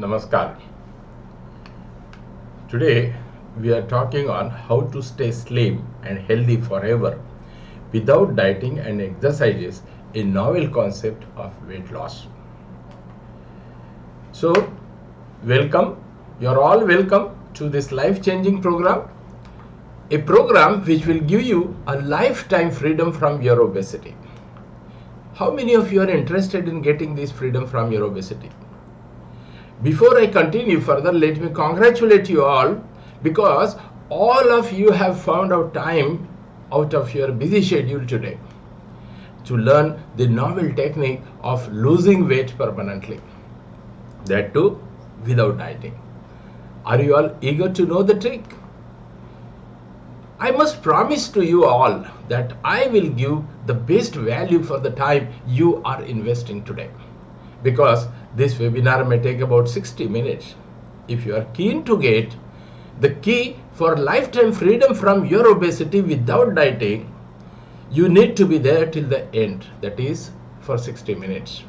Namaskar. Today we are talking on how to stay slim and healthy forever without dieting and exercises, a novel concept of weight loss. So, welcome. You're all welcome to this life-changing program, a program which will give you a lifetime freedom from your obesity. How many of you are interested in getting this freedom from your obesity? Before I continue further, let me congratulate you all because all of you have found out time out of your busy schedule today to learn the novel technique of losing weight permanently. That too without dieting. Are you all eager to know the trick? I must promise to you all that I will give the best value for the time you are investing today, because this webinar may take about 60 minutes. If you are keen to get the key for lifetime freedom from your obesity without dieting, you need to be there till the end, that is for 60 minutes.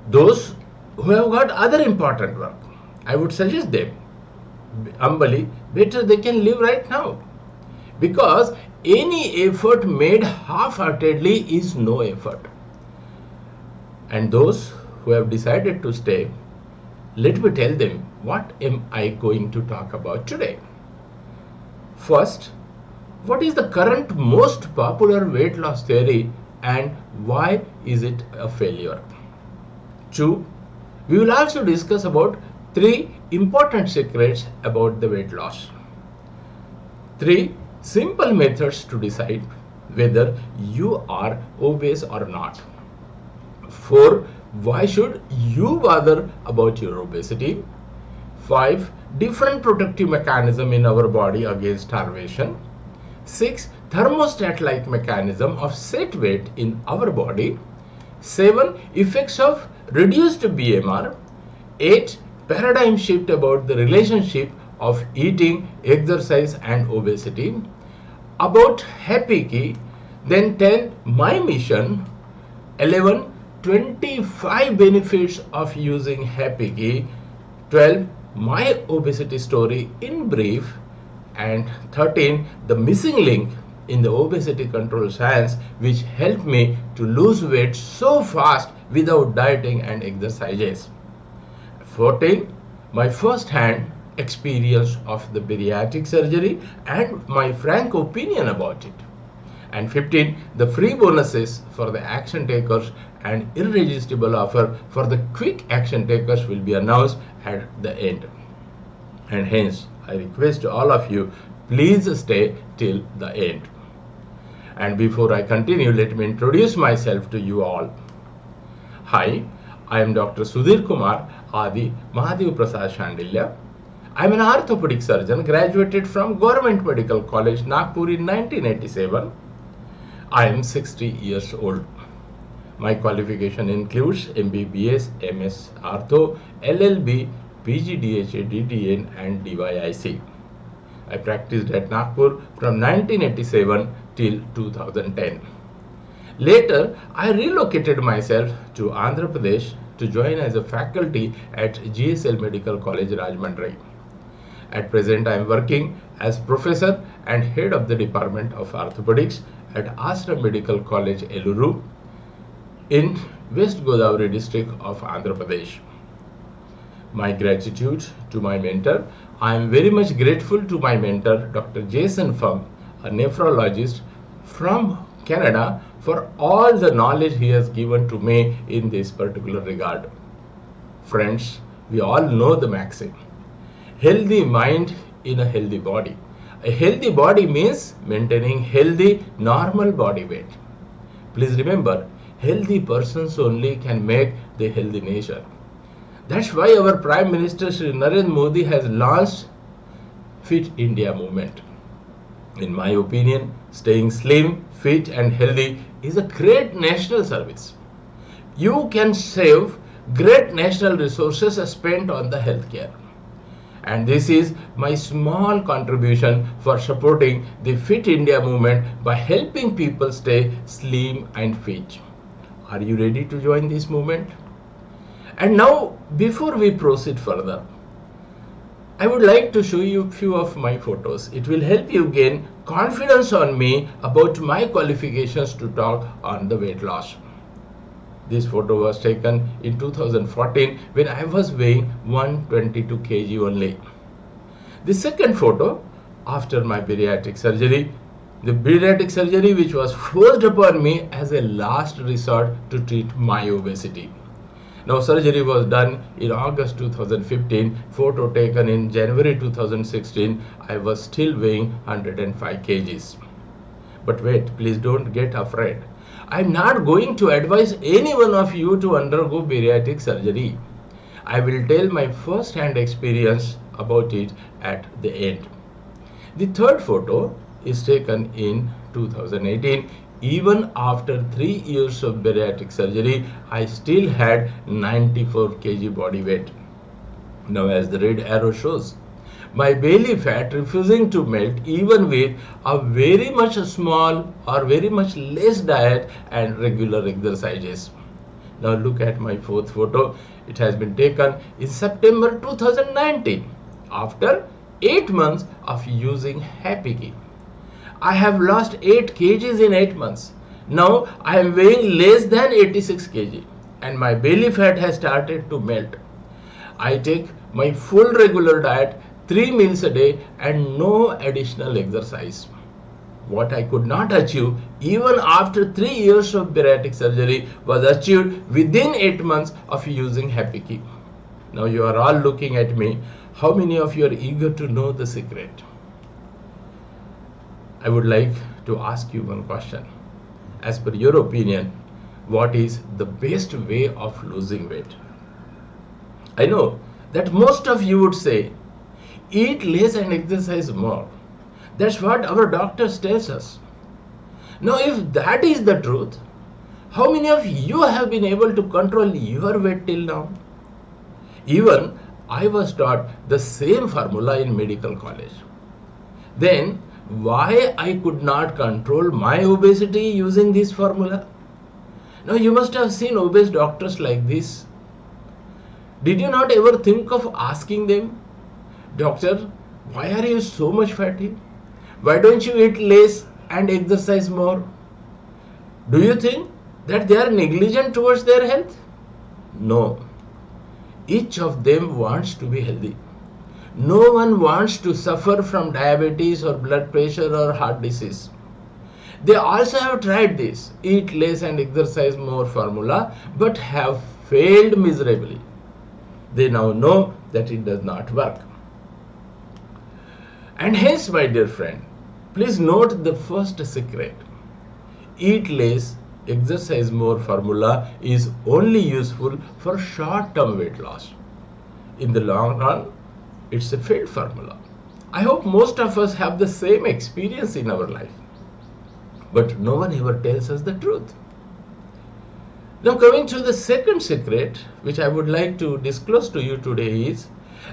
Those who have got other important work, I would suggest them humbly, better they can live right now, because any effort made half-heartedly is no effort. And those who have decided to stay, let me tell them what am I going to talk about today. First, what is the current most popular weight loss theory and why is it a failure? 2, we will also discuss about 3 important secrets about the weight loss. 3 simple methods to decide whether you are obese or not. 4, why should you bother about your obesity? 5, different protective mechanism in our body against starvation. 6, thermostat-like mechanism of set weight in our body. 7, effects of reduced BMR. 8, paradigm shift about the relationship of eating, exercise and obesity. About Happy Key. Then 10, my mission. 11, 25 benefits of using Happy Key. 12, my obesity story in brief. And 13, the missing link in the obesity control science which helped me to lose weight so fast without dieting and exercises. 14, my first hand experience of the bariatric surgery and my frank opinion about it. And 15, the free bonuses for the action takers and irresistible offer for the quick action takers will be announced at the end. And hence, I request all of you, please stay till the end. And before I continue, let me introduce myself to you all. Hi, I am Dr. Sudhir Kumar Adi Mahadev Prasad Shandilya. I am an orthopedic surgeon graduated from Government Medical College, Nagpur in 1987. I am 60 years old. My qualification includes MBBS, MS Ortho, LLB, PGDHA, DTN and DYIC. I practiced at Nagpur from 1987 till 2010. Later, I relocated myself to Andhra Pradesh to join as a faculty at GSL Medical College, Rajahmundry. At present, I am working as professor and head of the Department of Orthopedics at Ashram Medical College, Eluru, in West Godavari district of Andhra Pradesh. My gratitude to my mentor. I am very much grateful to my mentor, Dr. Jason Fung, a nephrologist from Canada, for all the knowledge he has given to me in this particular regard. Friends, we all know the maxim, healthy mind in a healthy body. A healthy body means maintaining healthy, normal body weight. Please remember, healthy persons only can make the healthy nation. That's why our Prime Minister Shri Narendra Modi has launched Fit India movement. In my opinion, staying slim, fit and healthy is a great national service. You can save great national resources spent on the healthcare. And this is my small contribution for supporting the Fit India movement by helping people stay slim and fit. Are you ready to join this movement? And now, before we proceed further, I would like to show you a few of my photos. It will help you gain confidence on me about my qualifications to talk on the weight loss. This photo was taken in 2014 when I was weighing 122 kg only. The second photo after my bariatric surgery, the bariatric surgery which was forced upon me as a last resort to treat my obesity. Now surgery was done in August 2015, photo taken in January 2016, I was still weighing 105 kgs. But wait, please don't get afraid. I'm not going to advise any one of you to undergo bariatric surgery. I will tell my first-hand experience about it at the end. The third photo is taken in 2018. Even after 3 years of bariatric surgery, I still had 94 kg body weight. Now as the red arrow shows, my belly fat refusing to melt even with a very much small or very much less diet and regular exercises. Now look at my fourth photo. It has been taken in September 2019 after 8 months of using Happy. I have lost 8 kgs in 8 months. Now I am weighing less than 86 kg and my belly fat has started to melt. I take my full regular diet, 3 meals a day and no additional exercise. What I could not achieve even after 3 years of bariatric surgery was achieved within 8 months of using Happy. Now you are all looking at me. How many of you are eager to know the secret? I would like to ask you one question. As per your opinion, what is the best way of losing weight? I know that most of you would say, eat less and exercise more. That's what our doctors tells us. Now if that is the truth, how many of you have been able to control your weight till now? Even I was taught the same formula in medical college. Then why I could not control my obesity using this formula? Now you must have seen obese doctors like this. Did you not ever think of asking them, doctor, why are you so much fatty? Why don't you eat less and exercise more? Do you think that they are negligent towards their health? No. Each of them wants to be healthy. No one wants to suffer from diabetes or blood pressure or heart disease. They also have tried this, eat less and exercise more formula, but have failed miserably. They now know that it does not work. And hence, my dear friend, please note the first secret. Eat less, exercise more formula is only useful for short-term weight loss. In the long run, it's a failed formula. I hope most of us have the same experience in our life. But no one ever tells us the truth. Now coming to the second secret, which I would like to disclose to you today, is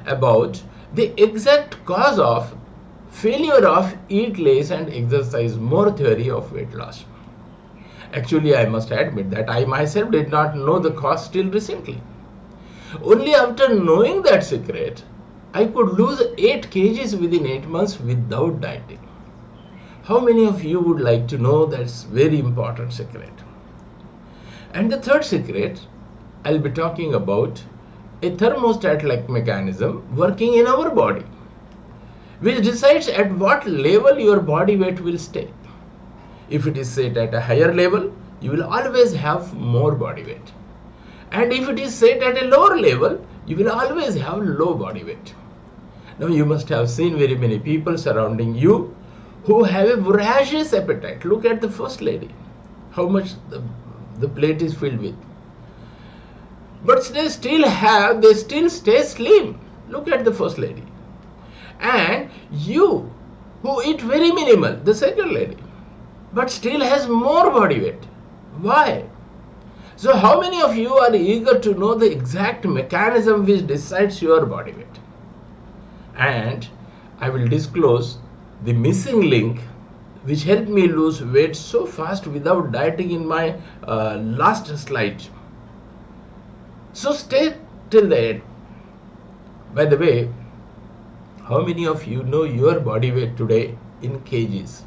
about the exact cause of failure of eat less and exercise more theory of weight loss. Actually, I must admit that I myself did not know the cause till recently. Only after knowing that secret, I could lose 8 kgs within 8 months without dieting. How many of you would like to know that's very important secret? And the third secret, I'll be talking about a thermostat-like mechanism working in our body, which decides at what level your body weight will stay. If it is set at a higher level, you will always have more body weight. And if it is set at a lower level, you will always have low body weight. Now you must have seen very many people surrounding you who have a voracious appetite. Look at the first lady, how much the plate is filled with. But they still stay slim. Look at the first lady. And you who eat very minimal, the second lady, but still has more body weight. Why? So how many of you are eager to know the exact mechanism which decides your body weight? And I will disclose the missing link which helped me lose weight so fast without dieting in my last slide. So stay till the end. By the way, how many of you know your body weight today in kgs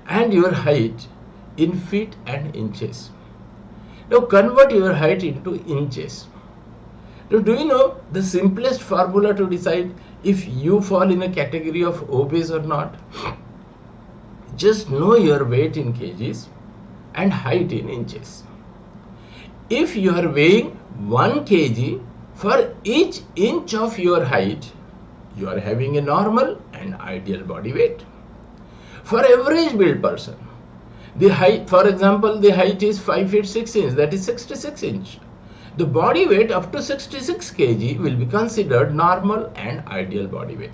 and your height in feet and inches? Now convert your height into inches. Now, do you know the simplest formula to decide if you fall in a category of obese or not? Just know your weight in kgs and height in inches. If you are weighing 1 kg for each inch of your height, you are having a normal and ideal body weight. For average build person, the height, for example, the height is 5 feet 6 inches, that is 66 inch. The body weight up to 66 kg will be considered normal and ideal body weight.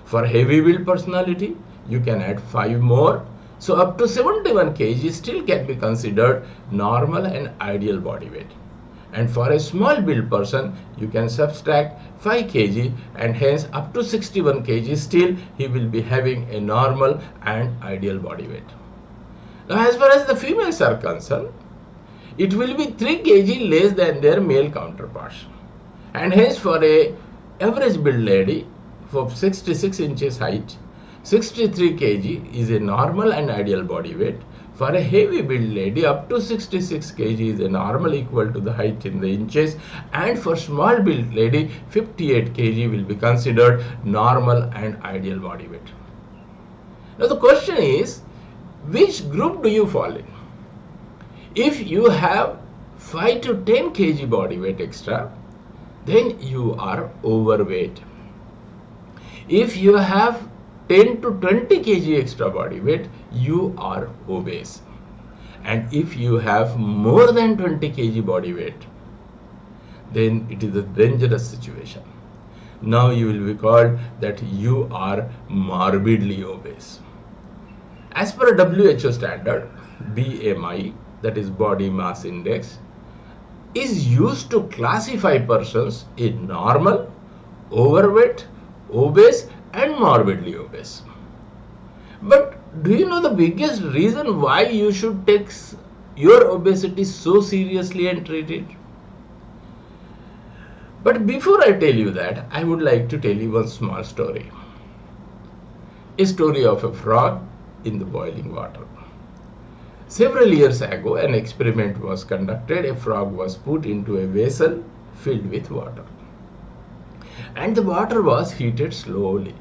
For heavy build personality, you can add 5 more. So up to 71 kg still can be considered normal and ideal body weight. And for a small build person, you can subtract 5 kg and hence up to 61 kg still he will be having a normal and ideal body weight. Now as far as the females are concerned, it will be 3 kg less than their male counterparts. And hence for a average build lady for 66 inches height, 63 kg is a normal and ideal body weight. For a heavy build lady, up to 66 kg is a normal equal to the height in the inches, and for small build lady, 58 kg will be considered normal and ideal body weight. Now the question is, which group do you fall in? If you have 5 to 10 kg body weight extra, then you are overweight. If you have 10 to 20 kg extra body weight, you are obese. And if you have more than 20 kg body weight, then it is a dangerous situation. Now you will be called that you are morbidly obese. As per WHO standard, BMI, that is body mass index, is used to classify persons in normal, overweight, obese and morbidly obese. But do you know the biggest reason why you should take your obesity so seriously and treat it? But before I tell you that, I would like to tell you one small story. A story of a frog in the boiling water. Several years ago, an experiment was conducted. A frog was put into a vessel filled with water, and the water was heated slowly.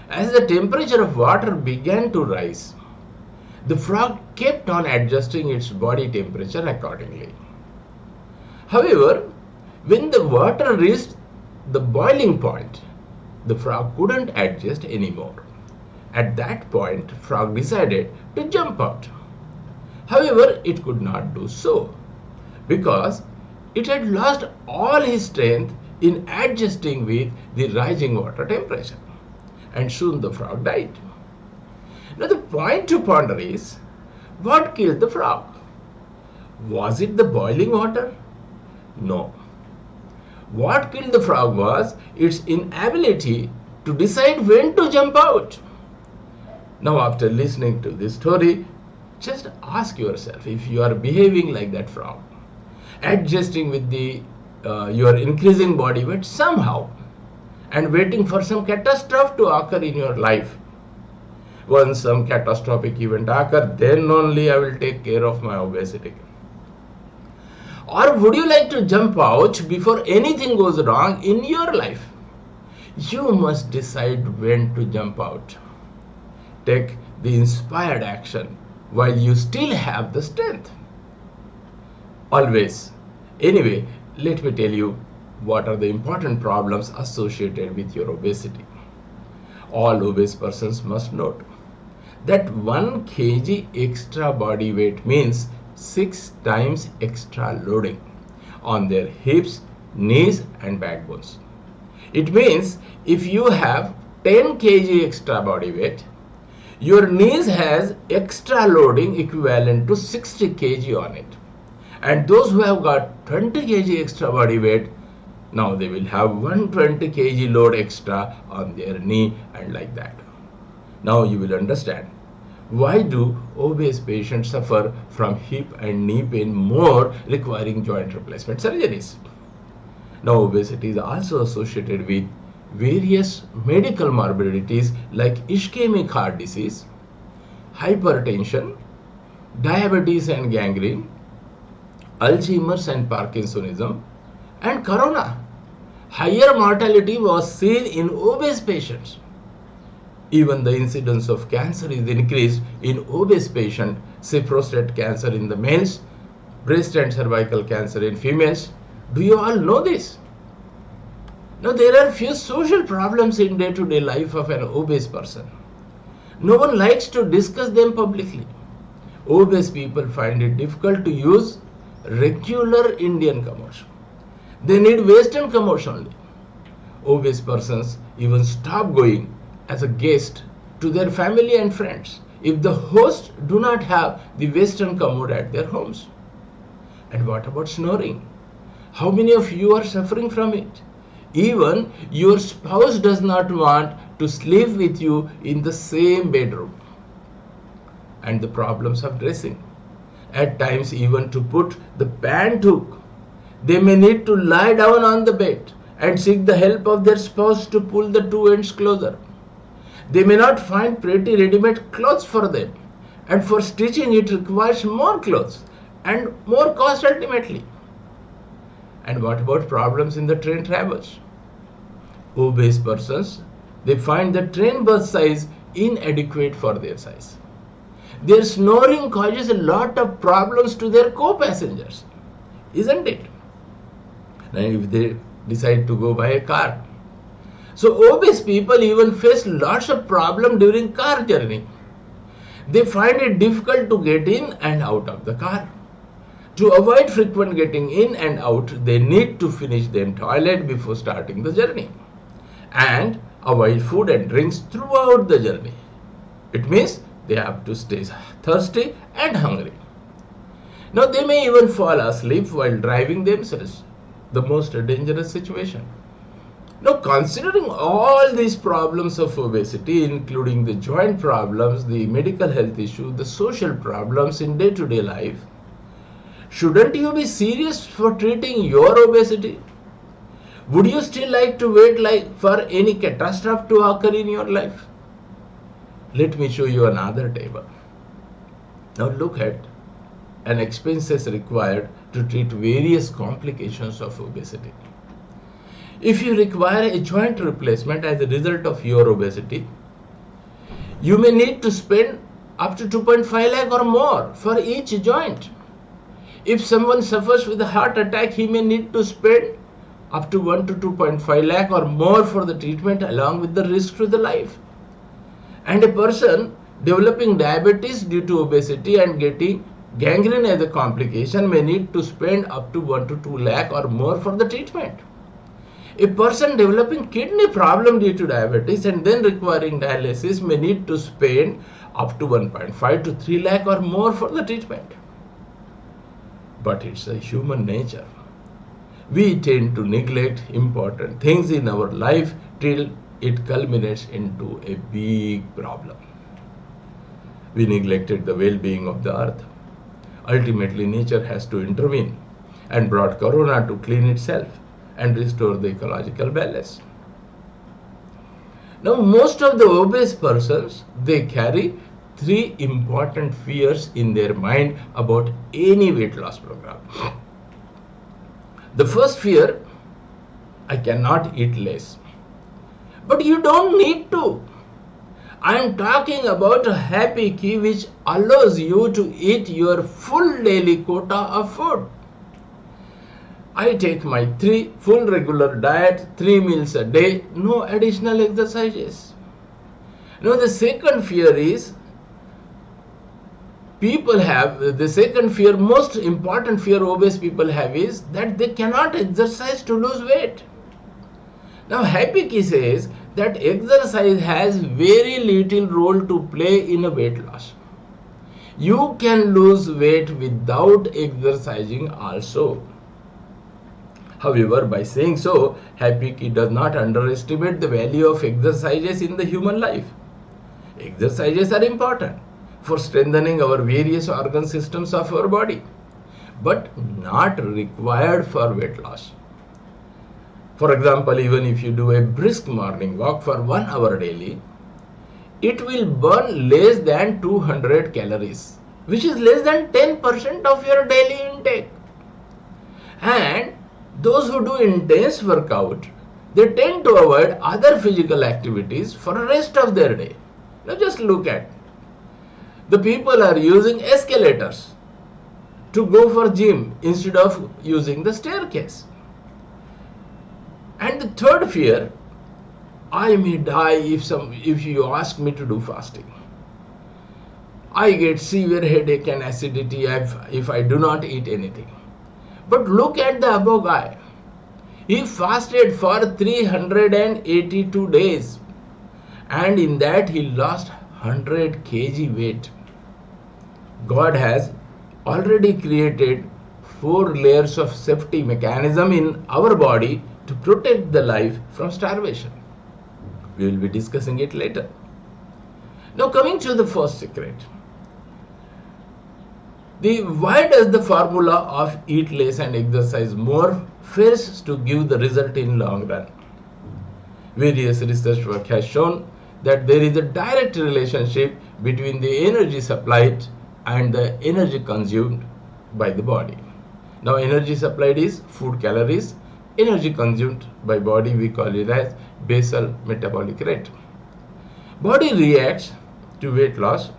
As the temperature of water began to rise, the frog kept on adjusting its body temperature accordingly. However, when the water reached the boiling point, the frog couldn't adjust anymore. At that point, frog decided to jump out. However, it could not do so because it had lost all its strength in adjusting with the rising water temperature, and soon the frog died. Now the point to ponder is, what killed the frog? Was it the boiling water? No. What killed the frog was its inability to decide when to jump out. Now after listening to this story, just ask yourself if you are behaving like that frog, adjusting with the your increasing body weight somehow and waiting for some catastrophe to occur in your life. Once some catastrophic event occurs, then only I will take care of my obesity. Or would you like to jump out before anything goes wrong in your life? You must decide when to jump out. Take the inspired action while you still have the strength. Always. Anyway, let me tell you what are the important problems associated with your obesity. All obese persons must note that 1 kg extra body weight means 6 times extra loading on their hips, knees and backbones. It means if you have 10 kg extra body weight, your knees has extra loading equivalent to 60 kg on it. And those who have got 20 kg extra body weight, now they will have 120 kg load extra on their knee and like that. Now you will understand Why do obese patients suffer from hip and knee pain more, requiring joint replacement surgeries? Now, obesity is also associated with various medical morbidities like ischemic heart disease, hypertension, diabetes and gangrene, Alzheimer's and Parkinsonism, and corona. Higher mortality was seen in obese patients. Even the incidence of cancer is increased in obese patients, say prostate cancer in the males, breast and cervical cancer in females. Do you all know this? Now, there are few social problems in day-to-day life of an obese person. No one likes to discuss them publicly. Obese people find it difficult to use regular Indian commerce. They need Western commerce only. Obese persons even stop going as a guest to their family and friends if the hosts do not have the Western commode at their homes. And what about snoring? How many of you are suffering from it? Even your spouse does not want to sleep with you in the same bedroom. And the problems of dressing. At times, even to put the pant hook, they may need to lie down on the bed and seek the help of their spouse to pull the two ends closer. They may not find pretty ready-made clothes for them, and for stitching it requires more clothes and more cost ultimately. And what about problems in the train travels? Obese persons, they find the train bus size inadequate for their size. Their snoring causes a lot of problems to their co-passengers, isn't it? And if they decide to go by a car. So obese people even face lots of problems during car journey. They find it difficult to get in and out of the car. To avoid frequent getting in and out, they need to finish their toilet before starting the journey and avoid food and drinks throughout the journey. It means they have to stay thirsty and hungry. Now they may even fall asleep while driving themselves, the most dangerous situation. Now, considering all these problems of obesity, including the joint problems, the medical health issue, the social problems in day-to-day life, shouldn't you be serious for treating your obesity? Would you still like to wait for any catastrophe to occur in your life? Let me show you another table. Now look at an expenses required to treat various complications of obesity. If you require a joint replacement as a result of your obesity, you may need to spend up to 2.5 lakh or more for each joint. If someone suffers with a heart attack, he may need to spend up to 1 to 2.5 lakh or more for the treatment along with the risk to the life. And a person developing diabetes due to obesity and getting gangrene as a complication may need to spend up to 1 to 2 lakh or more for the treatment. A person developing kidney problem due to diabetes and then requiring dialysis may need to spend up to 1.5 to 3 lakh or more for the treatment. But it's a human nature. We tend to neglect important things in our life till it culminates into a big problem. We neglected the well-being of the earth. Ultimately, nature has to intervene and brought corona to clean itself and restore the ecological balance. Now, most of the obese persons, they carry 3 important fears in their mind about any weight loss program. The first fear, I cannot eat less. But you don't need to. I am talking about a happy key which allows you to eat your full daily quota of food. I take my 3 full regular diet, 3 meals a day, no additional exercises. Now the second fear is, most important fear obese people have is that they cannot exercise to lose weight. Now Happy Key says that exercise has very little role to play in a weight loss. You can lose weight without exercising also. However, by saying so, Happy Key does not underestimate the value of exercises in the human life. Exercises are important, for strengthening our various organ systems of our body, but not required for weight loss. For example, even if you do a brisk morning walk for 1 hour daily, it will burn less than 200 calories, which is less than 10% of your daily intake. And those who do intense workout, they tend to avoid other physical activities for the rest of their day. Now just look at, the people are using escalators to go for gym instead of using the staircase. And the third fear, I may die if you ask me to do fasting. I get severe headache and acidity if I do not eat anything. But look at the above guy. He fasted for 382 days, and in that he lost 100 kg weight. God has already created 4 layers of safety mechanism in our body to protect the life from starvation. We will be discussing it later. Now coming to the first secret. Why does the formula of eat less and exercise more fails to give the result in long run? Various research work has shown that there is a direct relationship between the energy supplied and the energy consumed by the body. Now energy supplied is food calories, energy consumed by body we call it as basal metabolic rate. Body reacts to weight loss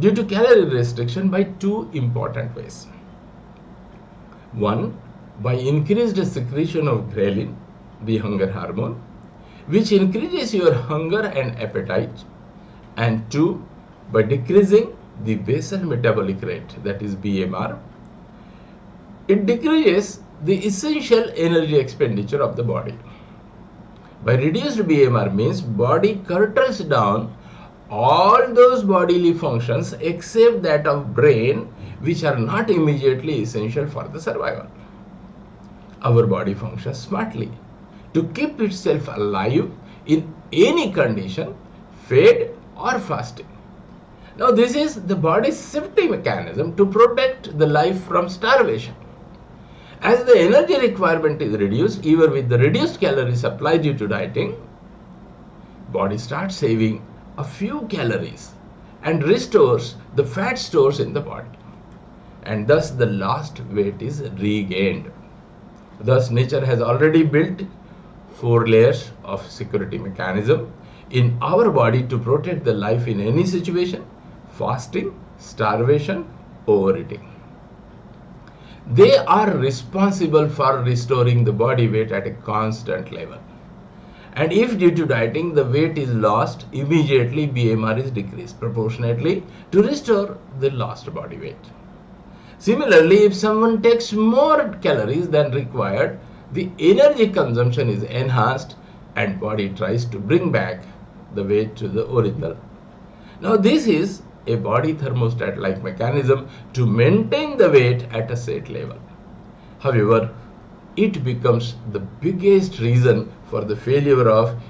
due to calorie restriction by 2 important ways. One, by increased secretion of ghrelin, the hunger hormone, which increases your hunger and appetite, and 2, by decreasing the basal metabolic rate, that is BMR. It decreases the essential energy expenditure of the body. By reduced BMR means body curtails down all those bodily functions except that of brain, which are not immediately essential for the survival. Our body functions smartly to keep itself alive in any condition, fed or fasting. Now this is the body's safety mechanism to protect the life from starvation. As the energy requirement is reduced, even with the reduced calorie supply due to dieting, body starts saving a few calories and restores the fat stores in the body, and thus the lost weight is regained. Thus nature has already built 4 layers of security mechanism in our body to protect the life in any situation: fasting, starvation, overeating. They are responsible for restoring the body weight at a constant level. And if due to dieting the weight is lost, immediately BMR is decreased proportionately to restore the lost body weight. Similarly, if someone takes more calories than required, the energy consumption is enhanced and body tries to bring back the weight to the original. Now this is a body thermostat-like mechanism to maintain the weight at a set level. However, it becomes the biggest reason for the failure of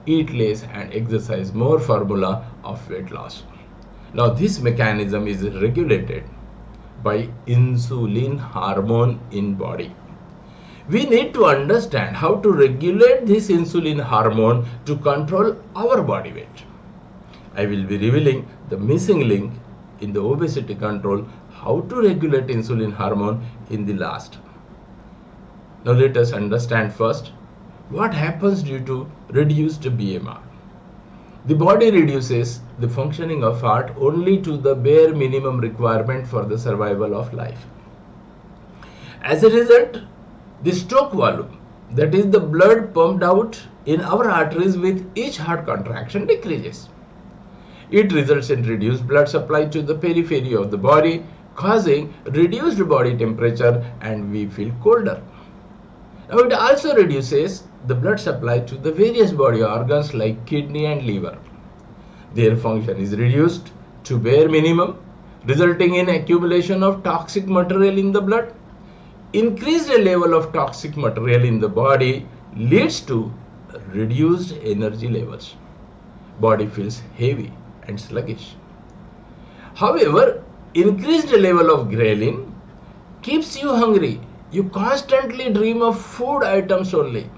eat less and exercise more formula of weight loss. Now this mechanism is regulated by insulin hormone in body. We need to understand how to regulate this insulin hormone to control our body weight. I will be revealing the missing link in the obesity control, how to regulate insulin hormone in the last. Now let us understand first what happens due to reduced BMR. The body reduces the functioning of heart only to the bare minimum requirement for the survival of life. As a result, the stroke volume, that is the blood pumped out in our arteries with each heart contraction, decreases. It results in reduced blood supply to the periphery of the body, causing reduced body temperature, and we feel colder. Now it also reduces the blood supply to the various body organs like kidney and liver. Their function is reduced to bare minimum, resulting in accumulation of toxic material in the blood. Increased level of toxic material in the body leads to reduced energy levels. Body feels heavy and sluggish. However, increased level of ghrelin keeps you hungry. You constantly dream of food items only.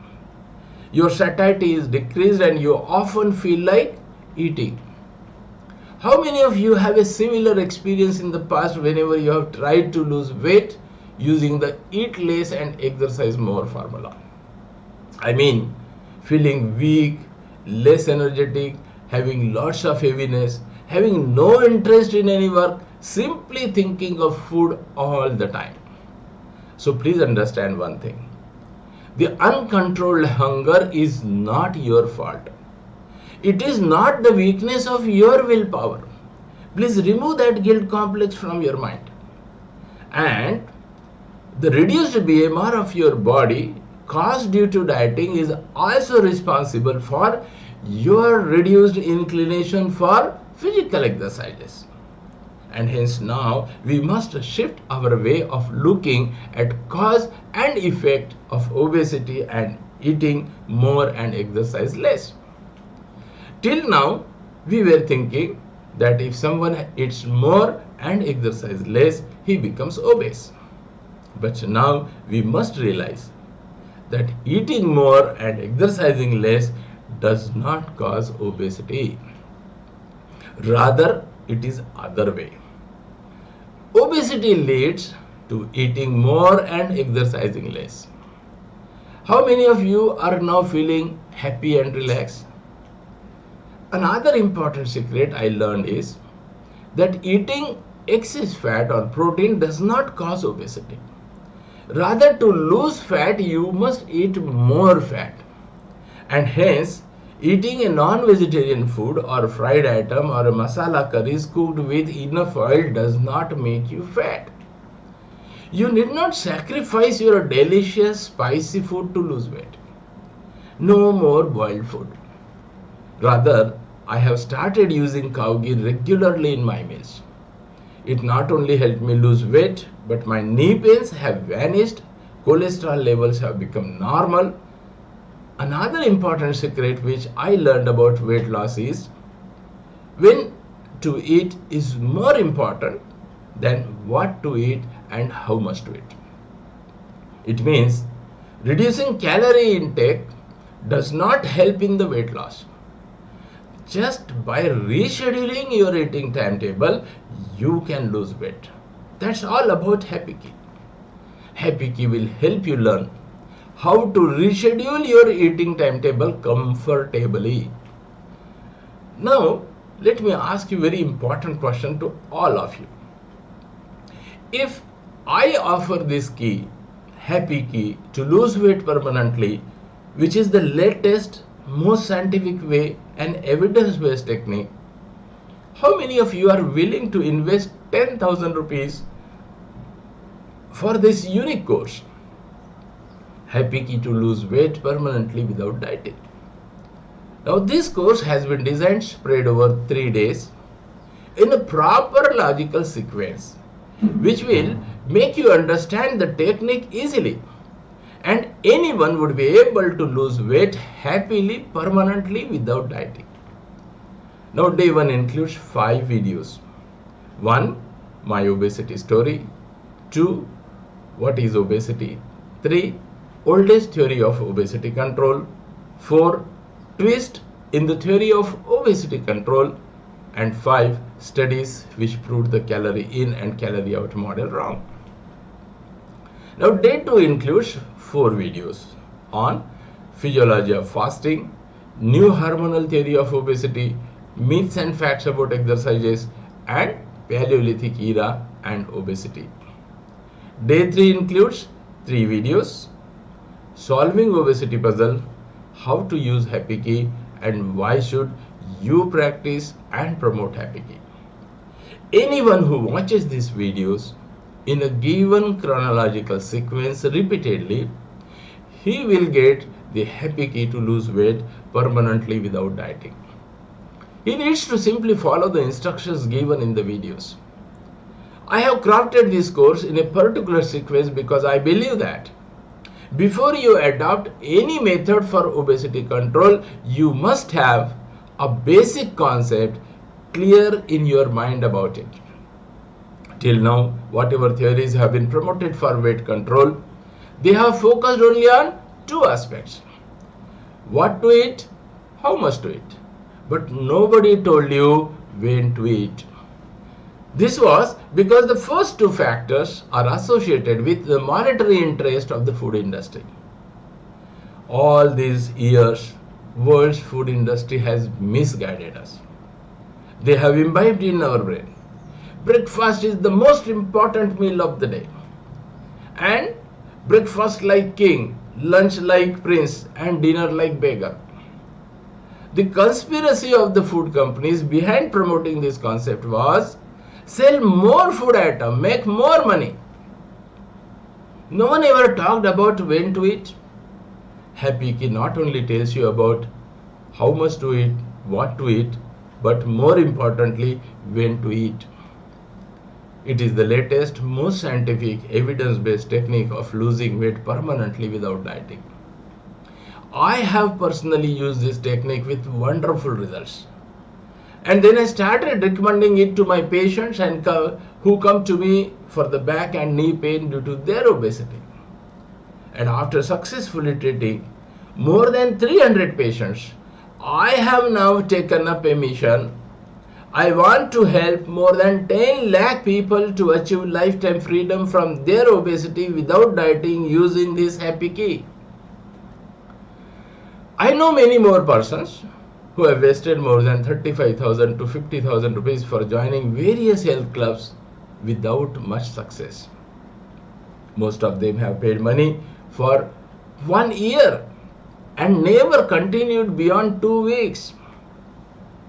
Your satiety is decreased and you often feel like eating. How many of you have a similar experience in the past whenever you have tried to lose weight using the eat less and exercise more formula? I mean, feeling weak, less energetic, having lots of heaviness, having no interest in any work, simply thinking of food all the time. So please understand one thing. The uncontrolled hunger is not your fault. It is not the weakness of your willpower. Please remove that guilt complex from your mind. And the reduced BMR of your body caused due to dieting is also responsible for your reduced inclination for physical exercises. And hence now we must shift our way of looking at cause and effect of obesity and eating more and exercise less. Till now we were thinking that if someone eats more and exercise less, he becomes obese. But now we must realize that eating more and exercising less does not cause obesity. Rather, it is other way. Obesity leads to eating more and exercising less. How many of you are now feeling happy and relaxed? Another important secret I learned is that eating excess fat or protein does not cause obesity. Rather, to lose fat, you must eat more fat. And hence, eating a non-vegetarian food or fried item or a masala curries cooked with enough oil does not make you fat. You need not sacrifice your delicious spicy food to lose weight. No more boiled food. Rather, I have started using cow ghee regularly in my meals. It not only helped me lose weight, but my knee pains have vanished, cholesterol levels have become normal. Another important secret which I learned about weight loss is when to eat is more important than what to eat and how much to eat. It means reducing calorie intake does not help in the weight loss. Just by rescheduling your eating timetable, you can lose weight. That's all about Happy Key. Happy Key will help you learn how to reschedule your eating timetable comfortably. Now, let me ask you a very important question to all of you. If I offer this key, Happy Key, to lose weight permanently, which is the latest, most scientific way and evidence-based technique, how many of you are willing to invest 10,000 rupees for this unique course? Happy Key to lose weight permanently without dieting. Now this course has been designed spread over 3 days in a proper logical sequence, which will make you understand the technique easily, and anyone would be able to lose weight happily, permanently without dieting. Now day 1 includes 5 videos. 1. My obesity story. 2. What is obesity? 3. Oldest theory of obesity control. 4. Twist in the theory of obesity control. And 5. Studies which proved the calorie in and calorie out model wrong. Now day 2 includes 4 videos on physiology of fasting, new hormonal theory of obesity, myths and facts about exercises, and Paleolithic era and obesity. Day 3 includes 3 videos: solving obesity puzzle, how to use Happy Key, and why should you practice and promote Happy Key. Anyone who watches these videos in a given chronological sequence repeatedly, he will get the Happy Key to lose weight permanently without dieting. He needs to simply follow the instructions given in the videos. I have crafted this course in a particular sequence because I believe that before you adopt any method for obesity control, you must have a basic concept clear in your mind about it. Till now, whatever theories have been promoted for weight control, they have focused only on two aspects: what to eat, how much to eat. But nobody told you when to eat. This was because the first two factors are associated with the monetary interest of the food industry. All these years, world's food industry has misguided us. They have imbibed in our brain. Breakfast is the most important meal of the day. And breakfast like king, lunch like prince, and dinner like beggar. The conspiracy of the food companies behind promoting this concept was sell more food items, make more money. No one ever talked about when to eat. Happy Key not only tells you about how much to eat, what to eat, but more importantly, when to eat. It is the latest, most scientific, evidence-based technique of losing weight permanently without dieting. I have personally used this technique with wonderful results. And then I started recommending it to my patients and who come to me for the back and knee pain due to their obesity. And after successfully treating more than 300 patients, I have now taken up a mission. I want to help more than 10 lakh people to achieve lifetime freedom from their obesity without dieting using this Happy Key. I know many more persons who have wasted more than 35,000 to 50,000 rupees for joining various health clubs without much success. Most of them have paid money for 1 year and never continued beyond 2 weeks.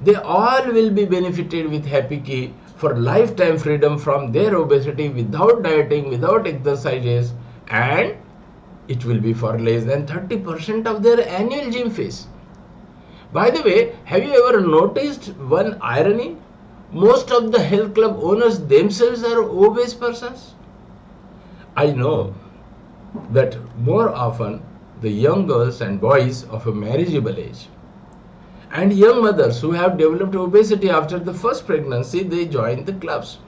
They all will be benefited with Happy Key for lifetime freedom from their obesity without dieting, without exercises, and it will be for less than 30% of their annual gym fees. By the way, have you ever noticed one irony? Most of the health club owners themselves are obese persons. I know that more often the young girls and boys of a marriageable age and young mothers who have developed obesity after the first pregnancy, they join the clubs.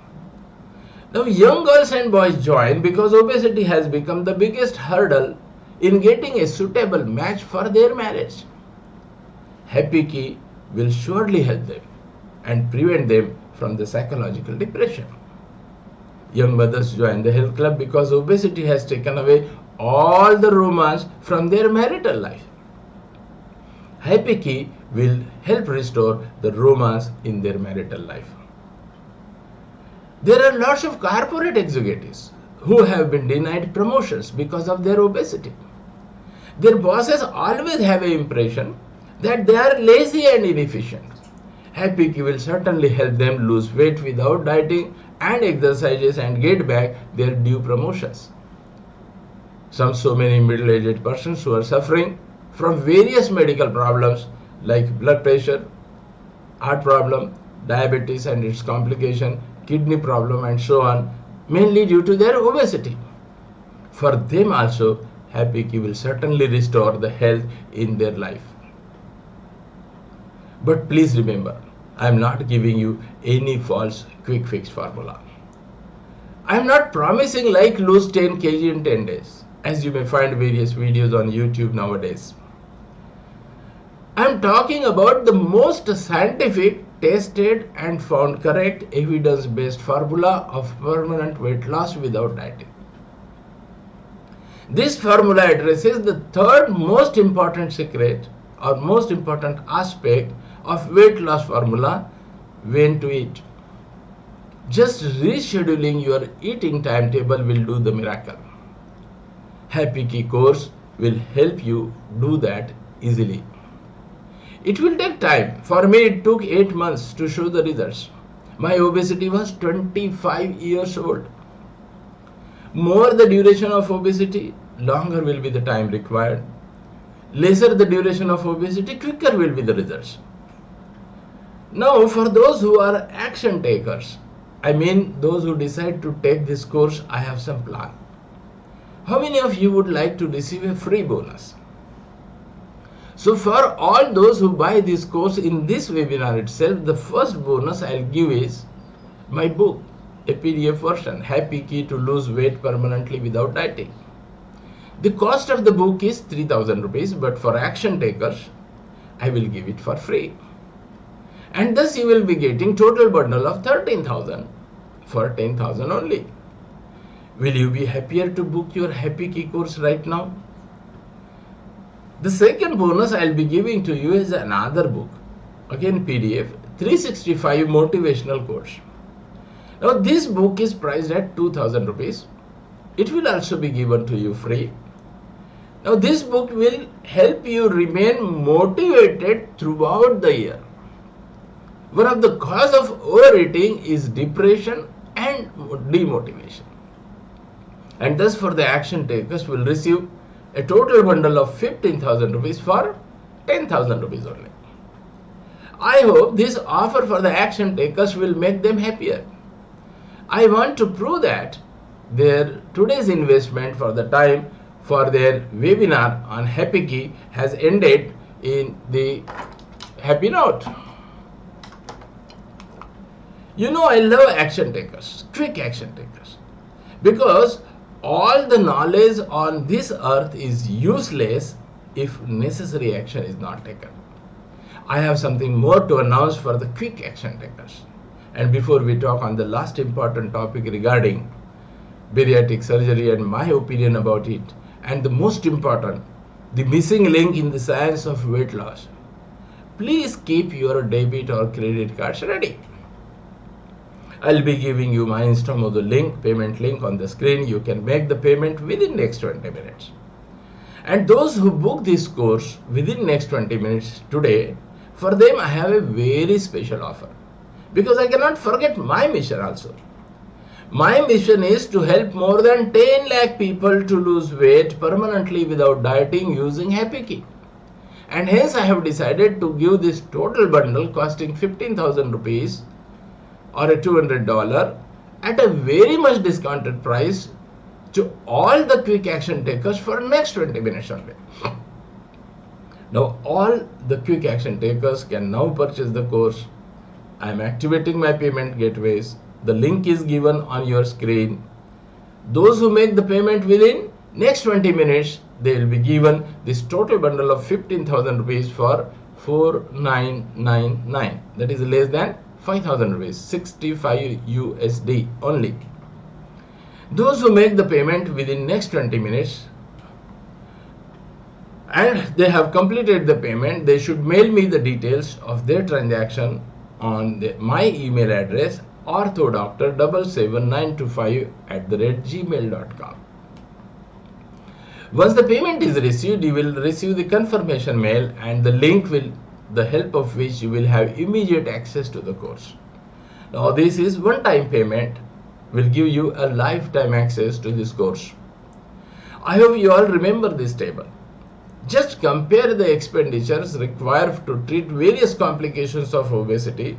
Now young girls and boys join because obesity has become the biggest hurdle in getting a suitable match for their marriage. Happy Key will surely help them and prevent them from the psychological depression. Young mothers join the health club because obesity has taken away all the romance from their marital life. Happy Key will help restore the romance in their marital life. There are lots of corporate executives who have been denied promotions because of their obesity. Their bosses always have an impression that they are lazy and inefficient. Happy Key will certainly help them lose weight without dieting and exercises and get back their due promotions. So many middle-aged persons who are suffering from various medical problems like blood pressure, heart problem, diabetes and its complication, kidney problem and so on, mainly due to their obesity. For them also, Happy Key will certainly restore the health in their life. But please remember, I am not giving you any false quick fix formula. I am not promising like lose 10 kg in 10 days, as you may find various videos on YouTube nowadays. I am talking about the most scientific, tested and found correct evidence-based formula of permanent weight loss without dieting. This formula addresses the third most important secret or most important aspect of weight loss formula, when to eat. Just rescheduling your eating timetable will do the miracle. Happy Key course will help you do that easily. It will take time. For me, it took 8 months to show the results. My obesity was 25 years old. More the duration of obesity, longer will be the time required. Lesser the duration of obesity, quicker will be the results. Now, for those who are action takers, I mean those who decide to take this course, I have some plan. How many of you would like to receive a free bonus? So for all those who buy this course in this webinar itself, the first bonus I'll give is my book, a PDF version, Happy Key to Lose Weight Permanently Without Dieting. The cost of the book is 3,000 rupees, but for action takers, I will give it for free. And thus you will be getting total bundle of 13,000 for 10,000 only. Will you be happier to book your Happy Key course right now? The second bonus I will be giving to you is another book, again PDF, 365 motivational course. Now this book is priced at 2,000 rupees. It will also be given to you free. Now this book will help you remain motivated throughout the year. One of the cause of overeating is depression and demotivation. And thus for the action takers will receive a total bundle of 15,000 rupees for 10,000 rupees only. I hope this offer for the action takers will make them happier. I want to prove that their today's investment for the time for their webinar on Happy Key has ended in the happy note. You know, I love action takers, quick action takers, because all the knowledge on this earth is useless if necessary action is not taken. I have something more to announce for the quick action takers. And before we talk on the last important topic regarding bariatric surgery and my opinion about it, and the most important, the missing link in the science of weight loss, please keep your debit or credit cards ready. I'll be giving you my InstaMojo link, payment link on the screen. You can make the payment within next 20 minutes. And those who book this course within next 20 minutes today, for them I have a very special offer. Because I cannot forget my mission also. My mission is to help more than 10 lakh people to lose weight permanently without dieting using Happy Key. And hence I have decided to give this total bundle costing 15,000 rupees or a $200 at a very much discounted price to all the quick action takers for next 20 minutes only. Now all the quick action takers can now purchase the course. I am activating my payment gateways. The link is given on your screen. Those who make the payment within next 20 minutes, they will be given this total bundle of 15,000 rupees for 4,999. That is less than 5,000 rupees, 65 USD only. Those who make the payment within next 20 minutes and they have completed the payment, they should mail me the details of their transaction on my email address orthodoctor77925@gmail.com. Once the payment is received, you will receive the confirmation mail and the link will the help of which you will have immediate access to the course. Now this is one-time payment, will give you a lifetime access to this course. I hope you all remember this table. Just compare the expenditures required to treat various complications of obesity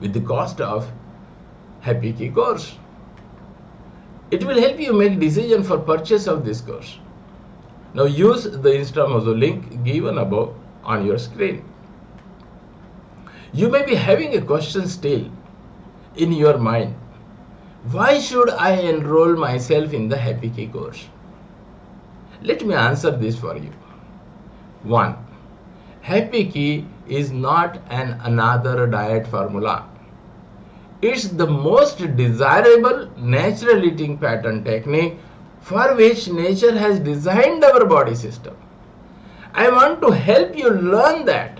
with the cost of Happy Key course. It will help you make decision for purchase of this course. Now use the InstaMojo link given above on your screen. You may be having a question still in your mind. Why should I enroll myself in the Happy Key course? Let me answer this for you. 1. Happy Key is not another diet formula. It's the most desirable natural eating pattern technique for which nature has designed our body system. I want to help you learn that.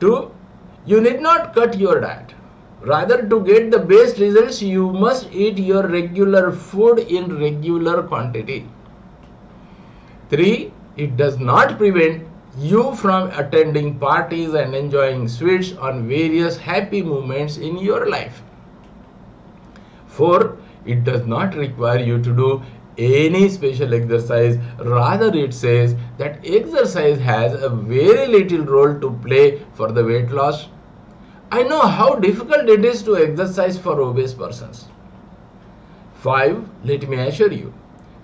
2. You need not cut your diet. Rather, to get the best results, you must eat your regular food in regular quantity. 3. It does not prevent you from attending parties and enjoying sweets on various happy moments in your life. 4. It does not require you to do any special exercise. Rather, it says that exercise has a very little role to play for the weight loss. I know how difficult it is to exercise for obese persons. 5. Let me assure you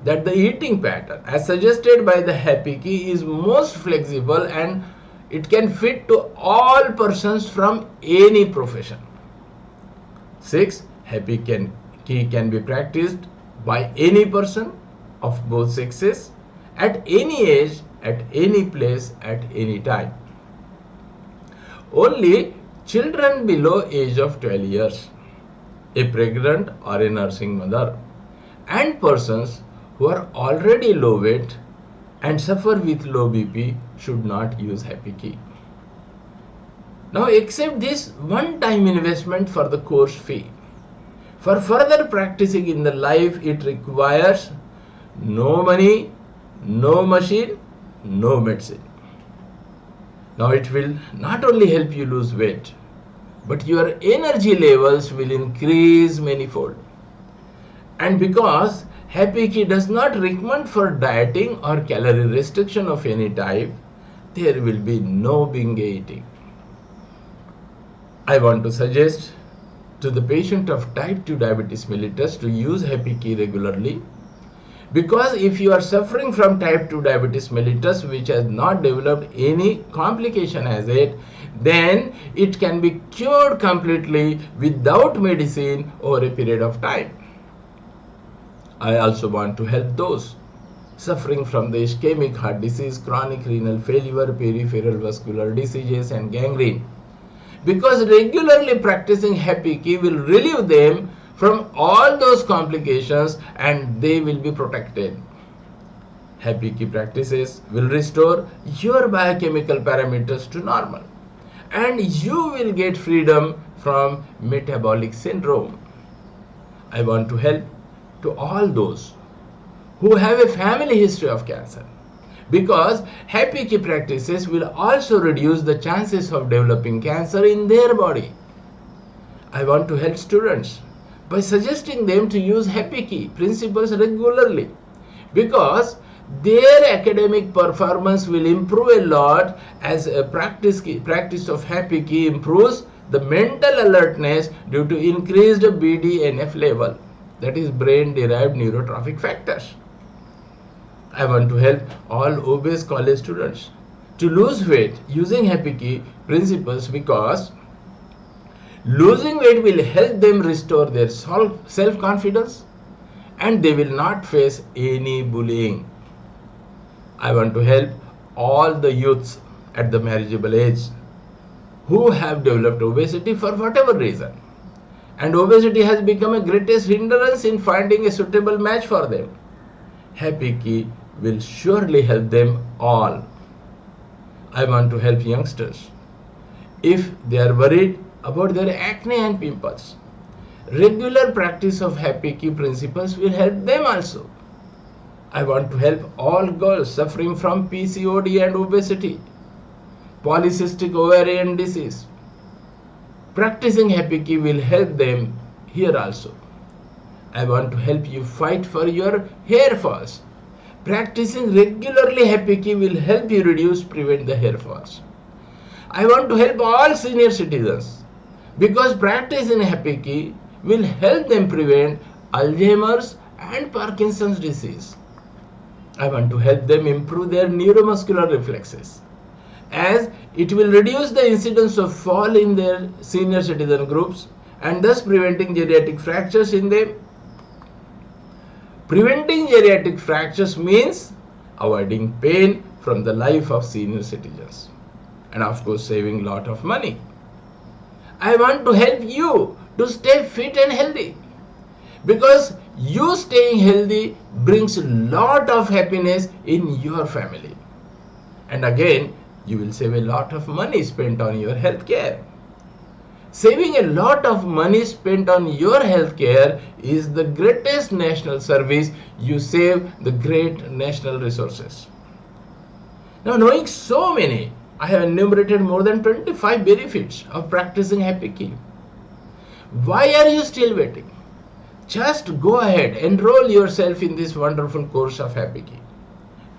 that the eating pattern as suggested by the Happy Key is most flexible and it can fit to all persons from any profession. 6. Happy key can be practiced by any person of both sexes at any age, at any place, at any time. Only children below age of 12 years, a pregnant or a nursing mother, and persons who are already low weight and suffer with low BP should not use Happy Key. Now accept this one-time investment for the course fee. For further practicing in the life, it requires no money, no machine, no medicine. Now it will not only help you lose weight, but your energy levels will increase manifold. And because Happy Key does not recommend for dieting or calorie restriction of any type, there will be no binge eating. I want to suggest to the patient of type 2 diabetes mellitus to use Happy Key regularly, because if you are suffering from type 2 diabetes mellitus which has not developed any complication as yet, then it can be cured completely without medicine over a period of time. I also want to help those suffering from the ischemic heart disease, chronic renal failure, peripheral vascular diseases and gangrene, because regularly practicing Happy Key will relieve them from all those complications and they will be protected. Happy Key practices will restore your biochemical parameters to normal and you will get freedom from metabolic syndrome. I want to help to all those who have a family history of cancer, because Happy Key practices will also reduce the chances of developing cancer in their body. I want to help students by suggesting them to use Happy Key principles regularly, because their academic performance will improve a lot as a practice of Happy Key improves the mental alertness due to increased BDNF level, that is brain derived neurotrophic factors. I want to help all obese college students to lose weight using Happy Key principles, because losing weight will help them restore their self-confidence and they will not face any bullying. I want to help all the youths at the marriageable age who have developed obesity for whatever reason, and obesity has become a greatest hindrance in finding a suitable match for them. Happy Key will surely help them all. I want to help youngsters if they are worried about their acne and pimples. Regular practice of Happy Key principles will help them also. I want to help all girls suffering from PCOD and obesity, polycystic ovarian disease. Practicing Happy Key will help them here also. I want to help you fight for your hair falls. Practicing regularly Happy Key will help you prevent the hair falls. I want to help all senior citizens, because practicing Happy Key will help them prevent Alzheimer's and Parkinson's disease. I want to help them improve their neuromuscular reflexes, as it will reduce the incidence of fall in their senior citizen groups and thus preventing geriatric fractures in them. Preventing geriatric fractures means avoiding pain from the life of senior citizens and of course saving a lot of money. I want to help you to stay fit and healthy, because you staying healthy brings a lot of happiness in your family, and again you will save a lot of money spent on your health care. Saving a lot of money spent on your health care is the greatest national service. You save the great national resources. Now, knowing so many, I have enumerated more than 25 benefits of practicing Happy Key. Why are you still waiting? Just go ahead, enroll yourself in this wonderful course of Happy Key.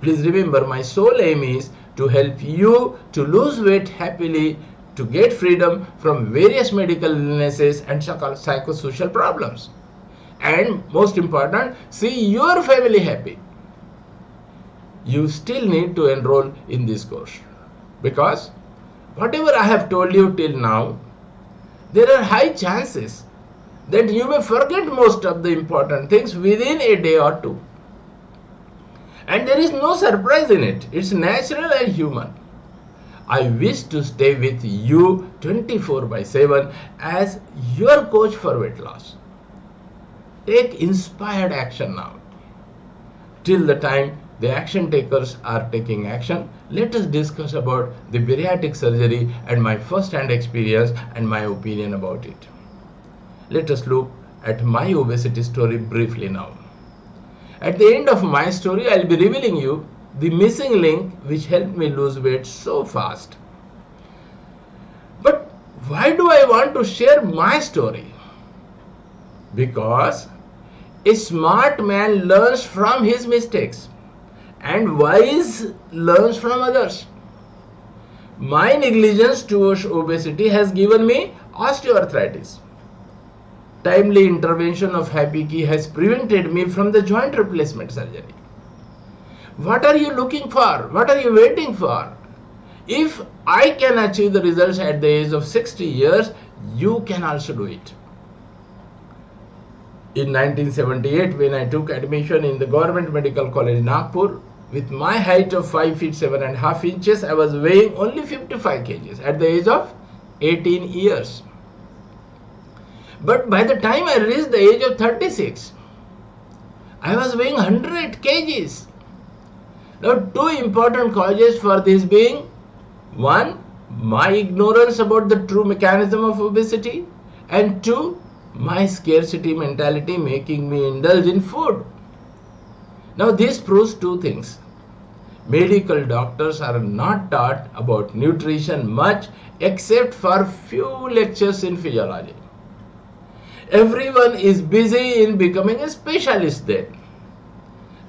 Please remember, my sole aim is to help you to lose weight happily, to get freedom from various medical illnesses and psychosocial problems, and most important, see your family happy. You still need to enroll in this course, because whatever I have told you till now, there are high chances that you may forget most of the important things within a day or two. And there is no surprise in it. It's natural and human. I wish to stay with you 24/7 as your coach for weight loss. Take inspired action now. Till the time the action takers are taking action, let us discuss about the bariatric surgery and my first-hand experience and my opinion about it. Let us look at my obesity story briefly now. At the end of my story, I'll be revealing you the missing link which helped me lose weight so fast. But why do I want to share my story? Because a smart man learns from his mistakes and wise learns from others. My negligence towards obesity has given me osteoarthritis. Timely intervention of Happy Key has prevented me from the joint replacement surgery. What are you looking for? What are you waiting for? If I can achieve the results at the age of 60 years, you can also do it. In 1978, when I took admission in the Government Medical College Nagpur, with my height of 5 feet 7.5 inches, I was weighing only 55 kgs at the age of 18 years. But by the time I reached the age of 36, I was weighing 100 kgs. Now, two important causes for this being: one, my ignorance about the true mechanism of obesity, and two, my scarcity mentality making me indulge in food. Now, this proves two things. Medical doctors are not taught about nutrition much except for few lectures in physiology. Everyone is busy in becoming a specialist then.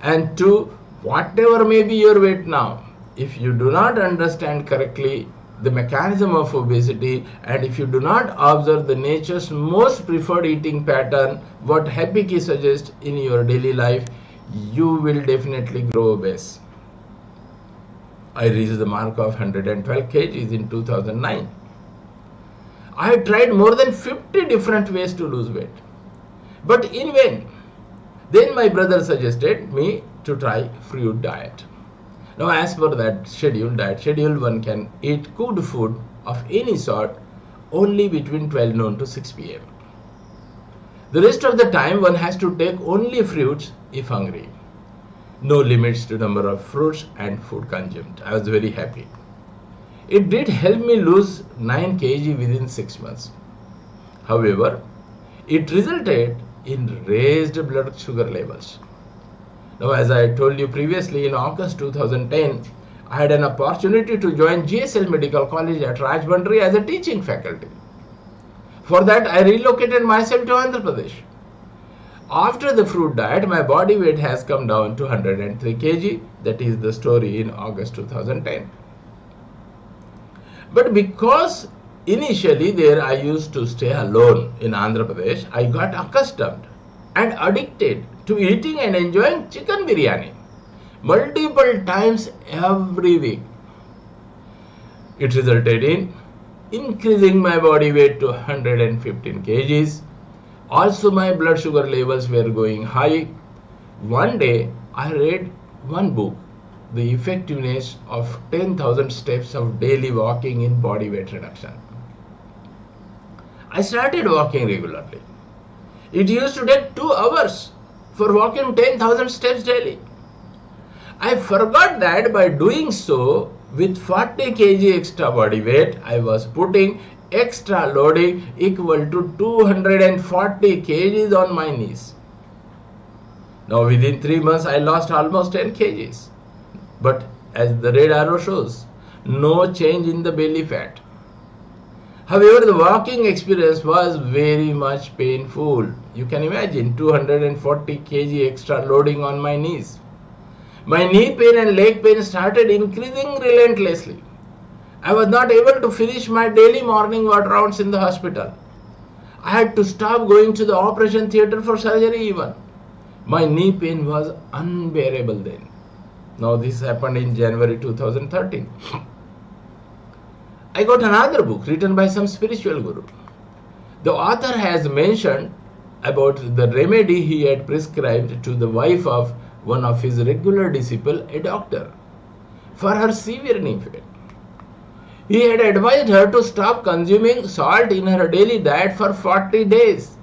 And two, whatever may be your weight now, if you do not understand correctly the mechanism of obesity and if you do not observe the nature's most preferred eating pattern, what Happy Key suggests in your daily life, you will definitely grow obese. I reached the mark of 112 kgs in 2009. I had tried more than 50 different ways to lose weight, but in vain. Then my brother suggested me to try fruit diet. Now, as per that diet schedule, one can eat cooked food of any sort only between 12 noon to 6 p.m. The rest of the time one has to take only fruits if hungry. No limits to number of fruits and food consumed. I was very happy. It did help me lose 9 kg within 6 months. However, it resulted in raised blood sugar levels. Now, as I told you previously, in August 2010, I had an opportunity to join GSL Medical College at Rajbandri as a teaching faculty. For that, I relocated myself to Andhra Pradesh. After the fruit diet, my body weight has come down to 103 kg. That is the story in August 2010. But because initially there I used to stay alone in Andhra Pradesh, I got accustomed and addicted to eating and enjoying chicken biryani multiple times every week. It resulted in increasing my body weight to 115 kgs. Also, my blood sugar levels were going high. One day, I read one book, The Effectiveness of 10,000 Steps of Daily Walking in Body Weight Reduction. I started walking regularly. It used to take 2 hours for walking 10,000 steps daily. I forgot that by doing so, with 40 kg extra body weight, I was putting extra loading equal to 240 kgs on my knees. Now, within 3 months, I lost almost 10 kgs. But as the red arrow shows, no change in the belly fat. However, the walking experience was very much painful. You can imagine 240 kg extra loading on my knees. My knee pain and leg pain started increasing relentlessly. I was not able to finish my daily morning ward rounds in the hospital. I had to stop going to the operation theatre for surgery even. My knee pain was unbearable then. Now this happened in January 2013. I got another book written by some spiritual guru. The author has mentioned about the remedy he had prescribed to the wife of one of his regular disciple, a doctor, for her severe knee pain. He had advised her to stop consuming salt in her daily diet for 40 days,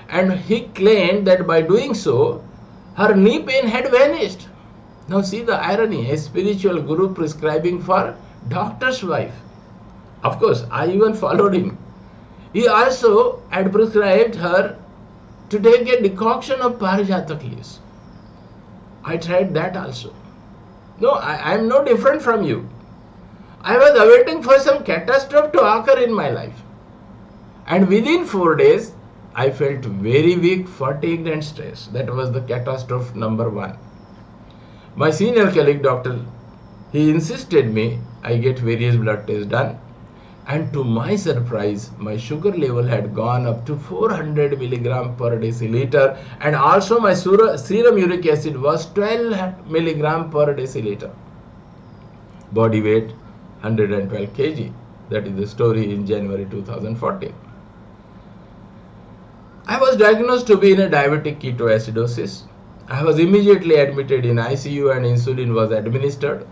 and he claimed that by doing so, her knee pain had vanished. Now see the irony, a spiritual guru prescribing for doctor's wife. Of course, I even followed him. He also had prescribed her to take a decoction of Parijatak leaves. I tried that also. No, I am no different from you. I was awaiting for some catastrophe to occur in my life. And within 4 days, I felt very weak, fatigued and stressed. That was the catastrophe number 1. My senior colleague doctor, he insisted me I get various blood tests done. And to my surprise, my sugar level had gone up to 400 milligram per deciliter, and also my serum uric acid was 12 milligram per deciliter. Body weight 112 kg. That is the story in January 2014. I was diagnosed to be in a diabetic ketoacidosis. I was immediately admitted in ICU and insulin was administered.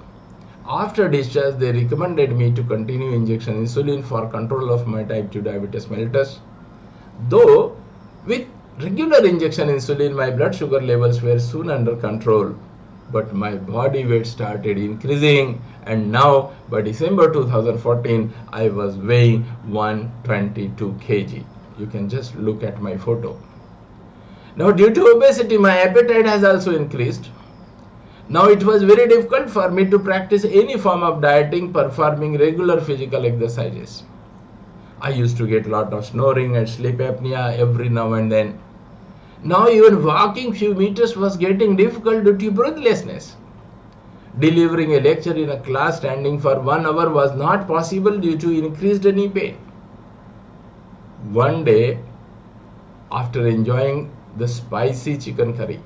After discharge, they recommended me to continue injection insulin for control of my type 2 diabetes mellitus. Though with regular injection insulin, my blood sugar levels were soon under control, but my body weight started increasing, and now by December 2014, I was weighing 122 kg. You can just look at my photo. Now due to obesity, my appetite has also increased. Now it was very difficult for me to practice any form of dieting, performing regular physical exercises. I used to get a lot of snoring and sleep apnea every now and then. Now even walking few meters was getting difficult due to breathlessness. Delivering a lecture in a class standing for 1 hour was not possible due to increased knee pain. One day, after enjoying the spicy chicken curry,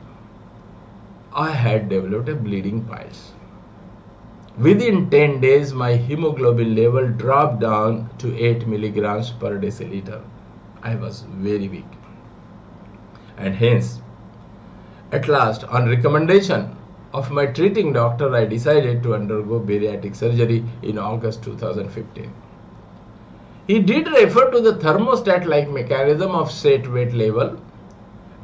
I had developed a bleeding piles. Within 10 days, my hemoglobin level dropped down to 8 milligrams per deciliter. I was very weak. And hence, at last, on recommendation of my treating doctor, I decided to undergo bariatric surgery in August 2015. He did refer to the thermostat-like mechanism of set weight level,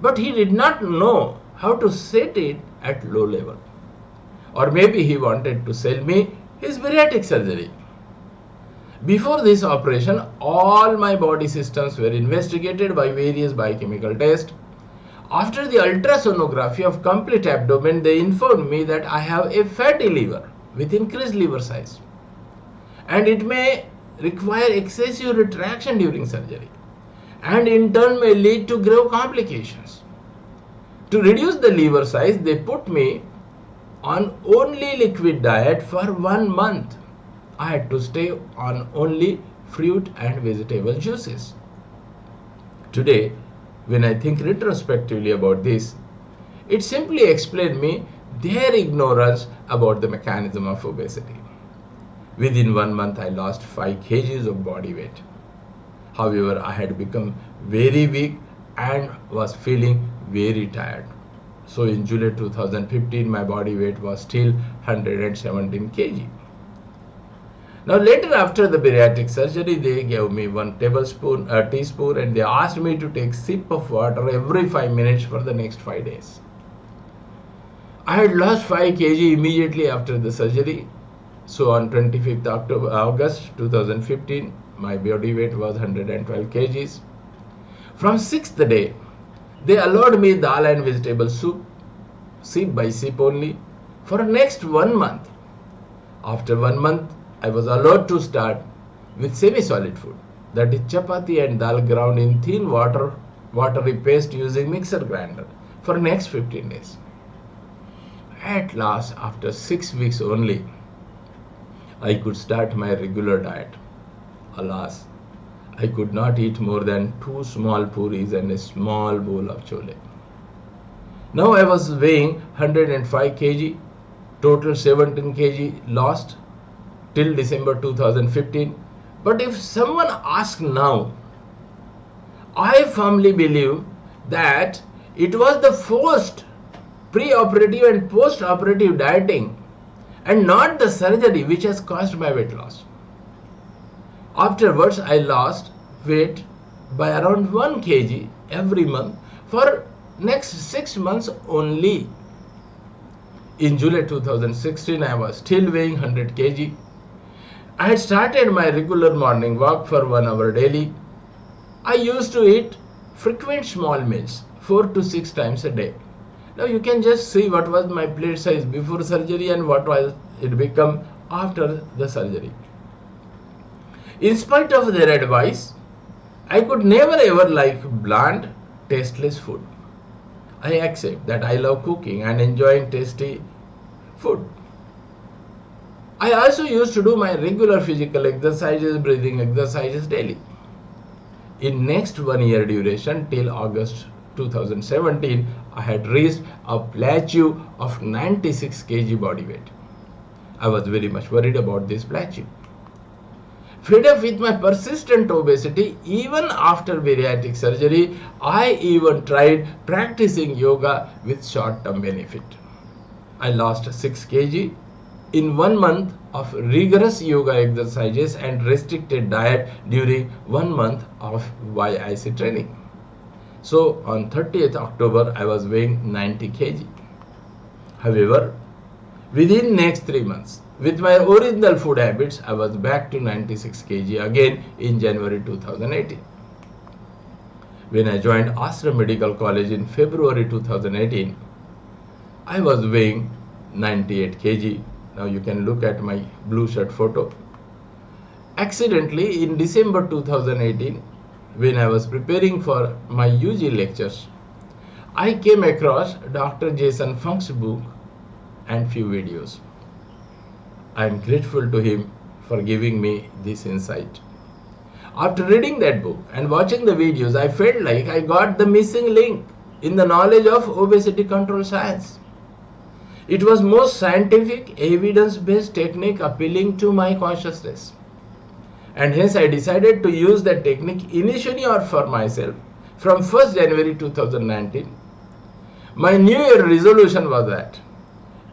but he did not know how to set it at low level. Or maybe he wanted to sell me his bariatric surgery. Before this operation, all my body systems were investigated by various biochemical tests. After the ultrasonography of complete abdomen, they informed me that I have a fatty liver with increased liver size, and it may require excessive retraction during surgery, and in turn may lead to grave complications. To reduce the liver size, they put me on only liquid diet for 1 month. I had to stay on only fruit and vegetable juices. Today, when I think retrospectively about this, it simply explained me their ignorance about the mechanism of obesity. Within 1 month, I lost 5 kgs of body weight. However, I had become very weak and was feeling very tired. So in July 2015, my body weight was still 117 kg. Now later, after the bariatric surgery, they gave me 1 teaspoon, and they asked me to take sip of water every 5 minutes for the next 5 days. I had lost 5 kg immediately after the surgery. So on 25th August 2015, my body weight was 112 kgs. From 6th day, they allowed me dal and vegetable soup, sip by sip only, for next 1 month. After 1 month, I was allowed to start with semi-solid food, that is chapati and dal ground in thin watery paste using mixer grinder for next 15 days. At last, after 6 weeks only, I could start my regular diet. Alas, I could not eat more than 2 small puris and a small bowl of chole. Now I was weighing 105 kg, total 17 kg lost till December 2015. But if someone asks now, I firmly believe that it was the forced pre-operative and post-operative dieting and not the surgery which has caused my weight loss. Afterwards, I lost weight by around 1 kg every month for next 6 months only. In July 2016, I was still weighing 100 kg. I had started my regular morning walk for 1 hour daily. I used to eat frequent small meals 4 to 6 times a day. Now you can just see what was my plate size before surgery and what was it become after the surgery. In spite of their advice, I could never ever like bland, tasteless food. I accept that I love cooking and enjoying tasty food. I also used to do my regular physical exercises, breathing exercises daily. In next 1 year duration till August 2017, I had reached a plateau of 96 kg body weight. I was very much worried about this plateau. Fed up with my persistent obesity, even after bariatric surgery, I even tried practicing yoga with short-term benefit. I lost 6 kg in 1 month of rigorous yoga exercises and restricted diet during 1 month of YIC training. So on 30th October, I was weighing 90 kg. However, within next 3 months, with my original food habits, I was back to 96 kg again in January 2018. When I joined Ashram Medical College in February 2018, I was weighing 98 kg. Now you can look at my blue shirt photo. Accidentally, in December 2018, when I was preparing for my UG lectures, I came across Dr. Jason Funk's book and few videos. I am grateful to him for giving me this insight. After reading that book and watching the videos, I felt like I got the missing link in the knowledge of obesity control science. It was most scientific, evidence-based technique appealing to my consciousness. And hence I decided to use that technique initially or for myself from 1st January 2019. My New Year resolution was that.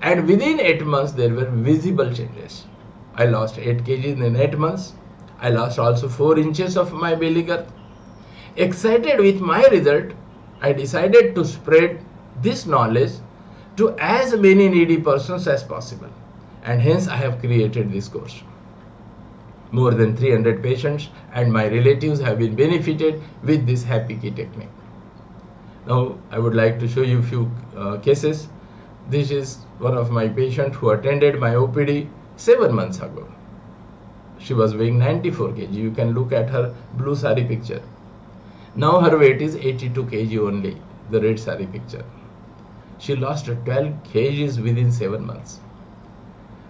And within 8 months, there were visible changes. I lost 8 kg in 8 months. I lost also 4 inches of my belly girth. Excited with my result, I decided to spread this knowledge to as many needy persons as possible. And hence I have created this course. More than 300 patients and my relatives have been benefited with this Happy Key technique. Now I would like to show you a few cases. This is one of my patients who attended my OPD 7 months ago. She was weighing 94 kg. You can look at her blue sari picture. Now her weight is 82 kg only, the red sari picture. She lost 12 kgs within 7 months.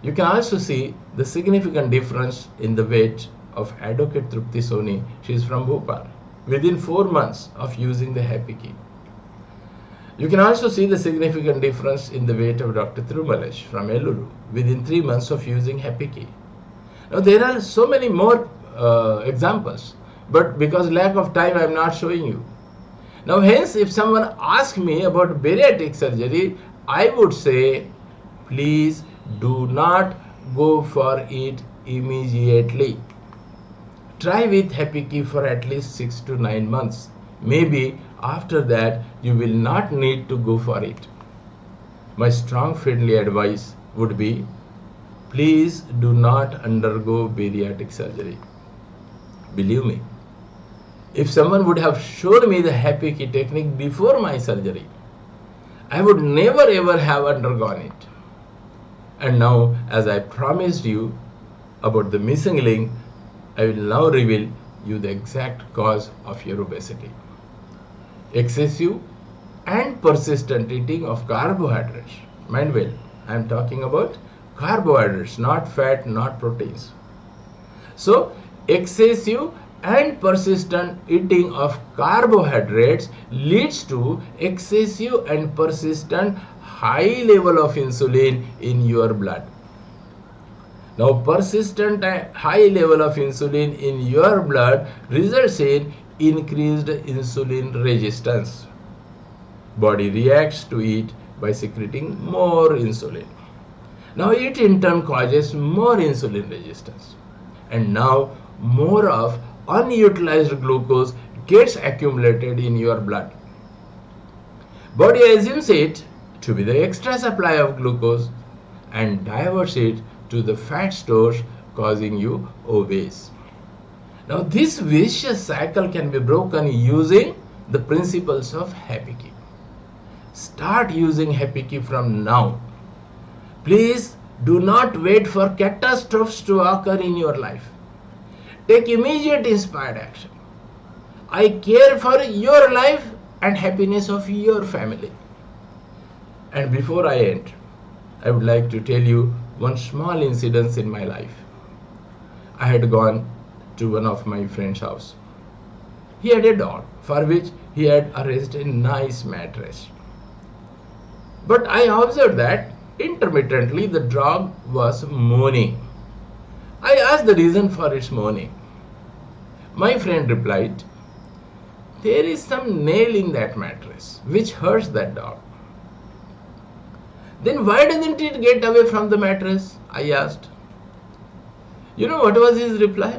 You can also see the significant difference in the weight of Advocate Trupti Soni. She is from Bhopal. Within 4 months of using the Happy Key. You can also see the significant difference in the weight of Dr. Thirumalesh from Eluru within 3 months of using Happy Key. Now there are so many more examples, but because lack of time I am not showing you. Now hence if someone asks me about bariatric surgery, I would say please do not go for it immediately. Try with Happy Key for at least 6 to 9 months. Maybe after that you will not need to go for it. My strong friendly advice would be, please do not undergo bariatric surgery. Believe me, if someone would have shown me the Happy Key technique before my surgery, I would never ever have undergone it. And now, as I promised you about the missing link, I will now reveal you the exact cause of your obesity. Excessive and persistent eating of carbohydrates. Mind well, I am talking about carbohydrates, not fat, not proteins. So, excessive and persistent eating of carbohydrates leads to excessive and persistent high level of insulin in your blood. Now, persistent high level of insulin in your blood results in increased insulin resistance. Body reacts to it by secreting more insulin. Now it in turn causes more insulin resistance. And now more of unutilized glucose gets accumulated in your blood. Body assumes it to be the extra supply of glucose and diverts it to the fat stores, causing you obese. Now this vicious cycle can be broken using the principles of Happy Keep. Start using Happy Keep from now. Please do not wait for catastrophes to occur in your life. Take immediate inspired action. I care for your life and happiness of your family. And before I end, I would like to tell you one small incident in my life. I had gone to one of my friend's house. He had a dog for which he had arranged a nice mattress. But I observed that intermittently the dog was moaning. I asked the reason for its moaning. My friend replied, "There is some nail in that mattress which hurts that dog." "Then why doesn't it get away from the mattress?" I asked. You know what was his reply?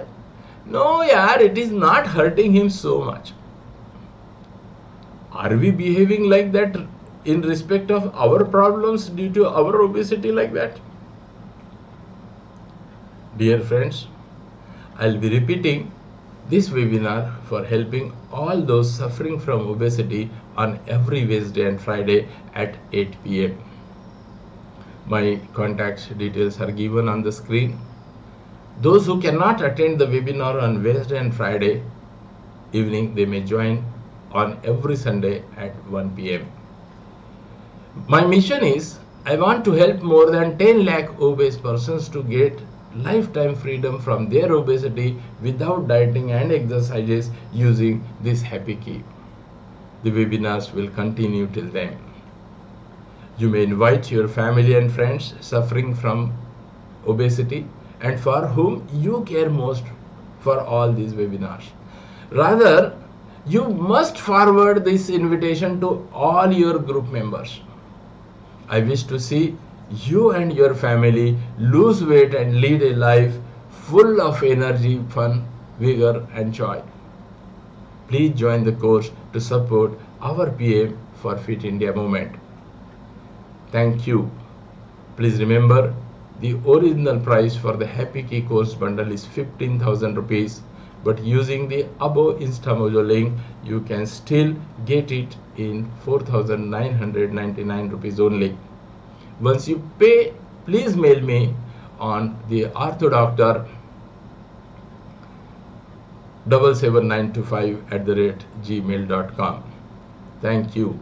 "No, yaar, it is not hurting him so much." Are we behaving like that in respect of our problems due to our obesity like that? Dear friends, I'll be repeating this webinar for helping all those suffering from obesity on every Wednesday and Friday at 8 p.m. My contact details are given on the screen. Those who cannot attend the webinar on Wednesday and Friday evening, they may join on every Sunday at 1 p.m. My mission is, I want to help more than 10 lakh obese persons to get lifetime freedom from their obesity without dieting and exercises using this Happy Keep. The webinars will continue till then. You may invite your family and friends suffering from obesity and for whom you care most for all these webinars. Rather, you must forward this invitation to all your group members. I wish to see you and your family lose weight and lead a life full of energy, fun, vigor and joy. Please join the course to support our PM for Fit India movement. Thank you. Please remember, the original price for the Happy Keep course bundle is 15,000 rupees, but using the above InstaMojo link, you can still get it in 4,999 rupees only. Once you pay, please mail me on the orthodoctor 77925 @gmail.com. Thank you.